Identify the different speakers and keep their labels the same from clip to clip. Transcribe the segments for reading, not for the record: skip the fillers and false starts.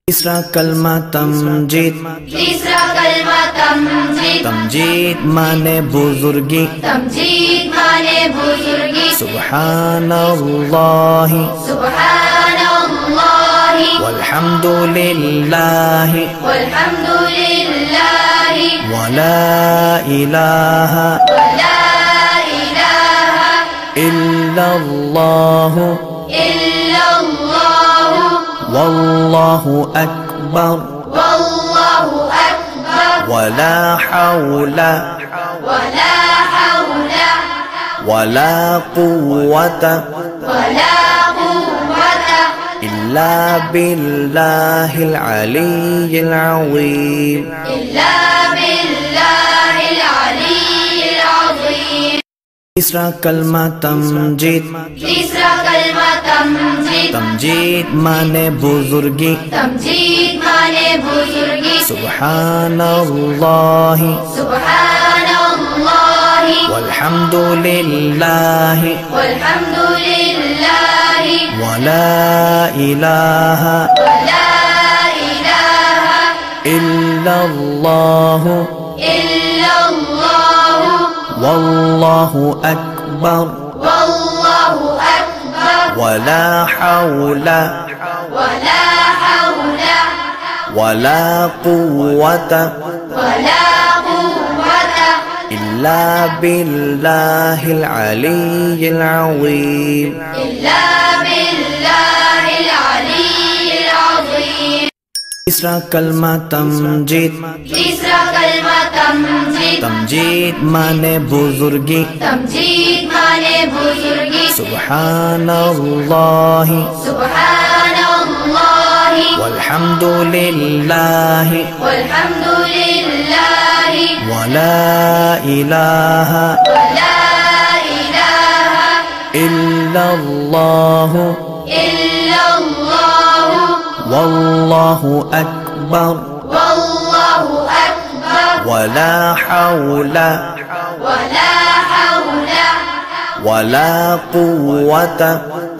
Speaker 1: तीसरा कलमा तमजीद।
Speaker 2: तीसरा कलमा तमजीद।
Speaker 1: तमजीद माने बुजुर्गी।
Speaker 2: तमजीद माने बुजुर्गी।
Speaker 1: सुब्हानल्लाहि
Speaker 2: सुब्हानल्लाहि
Speaker 1: वल्हम्दुलिल्लाहि
Speaker 2: वल्हम्दुलिल्लाहि
Speaker 1: वला इलाहा
Speaker 2: वला इलाहा
Speaker 1: इल्लल्लाहु
Speaker 2: इल्लल्लाहु
Speaker 1: वल्लाहु अकबर
Speaker 2: वल्लाहु अकबर
Speaker 1: वला हौला
Speaker 2: वला हौला
Speaker 1: वला कुव्वता
Speaker 2: वला कुव्वता
Speaker 1: इल्ला बिल्लाहिल अलिय्यिल अज़ीम।
Speaker 2: इल्ला बिल्लाहिल अलिय्यिल अज़ीम।
Speaker 1: तीसरा कलमा तमजीद।
Speaker 2: तीसरा कलमा तमजीद।
Speaker 1: तमजीद माने बुजुर्गी।
Speaker 2: तमजीद माने बुजुर्गी।
Speaker 1: सुब्हानल्लाहि
Speaker 2: सुब्हानल्लाहि
Speaker 1: वल्हम्दुलिल्लाहि
Speaker 2: वल्हम्दुलिल्लाहि
Speaker 1: वला इलाहा
Speaker 2: वला इलाहा
Speaker 1: इल्लल्लाहु
Speaker 2: इल्लल्लाहु
Speaker 1: वल्लाहु अकबर
Speaker 2: वल्लाहु अकबर
Speaker 1: वला हौला
Speaker 2: वला हौला
Speaker 1: वला कुव्वता
Speaker 2: वला कुव्वता
Speaker 1: इल्ला बिल्लाहिल अलिय्यिल अज़ीम।
Speaker 2: इल्ला बिल्लाहिल अलिय्यिल अज़ीम।
Speaker 1: तीसरा कलमा तमजीद।
Speaker 2: तीसरा कलमा तमजीद।
Speaker 1: तमजीद माने बुजुर्गी।
Speaker 2: तमजीद माने बुजुर्गी।
Speaker 1: सुब्हानल्लाहि
Speaker 2: सुब्हानल्लाहि
Speaker 1: वल्हम्दुलिल्लाहि
Speaker 2: वल्हम्दुलिल्लाहि
Speaker 1: वला इलाहा
Speaker 2: वला इलाहा
Speaker 1: इल्लल्लाहु
Speaker 2: इल्लल्लाहु
Speaker 1: वल्लाहु अकबर
Speaker 2: वल्लाहु अकबर
Speaker 1: वला हौला
Speaker 2: वला हौला
Speaker 1: वला कुव्वता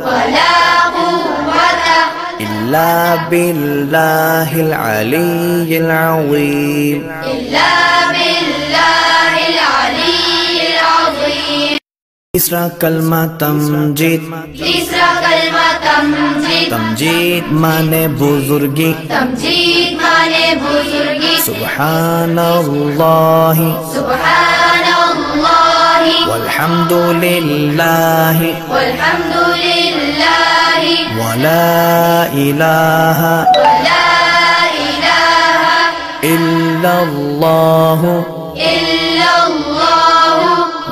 Speaker 2: वला कुव्वता
Speaker 1: इल्ला बिल्लाहिल अलिय्यिल अज़ीम।
Speaker 2: इल्ला बिल्लाहिल अलिय्यिल अज़ीम।
Speaker 1: तीसरा कलमा तमजीद।
Speaker 2: तीसरा कलमा तमजीद।
Speaker 1: तमजीद माने बुजुर्गी।
Speaker 2: तमजीद माने बुजुर्गी।
Speaker 1: सुब्हानल्लाहि
Speaker 2: सुब्हानल्लाहि
Speaker 1: वल्हम्दुलिल्लाहि
Speaker 2: वल्हम्दुलिल्लाहि
Speaker 1: वला इलाहा
Speaker 2: वला इलाहा
Speaker 1: इल्लल्लाहु
Speaker 2: इल्लल्लाहु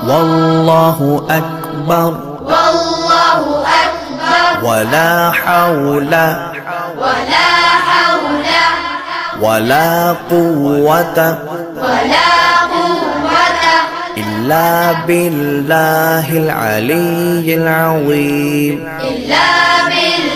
Speaker 1: वल्लाहु अकबर
Speaker 2: वल्लाहु अकबर
Speaker 1: वला हौला
Speaker 2: वला हौला
Speaker 1: वला कुव्वता
Speaker 2: वला कुव्वता
Speaker 1: इल्ला बिल्लाहिल अलिय्यिल अज़ीम।
Speaker 2: इल्ला बिल्लाहिल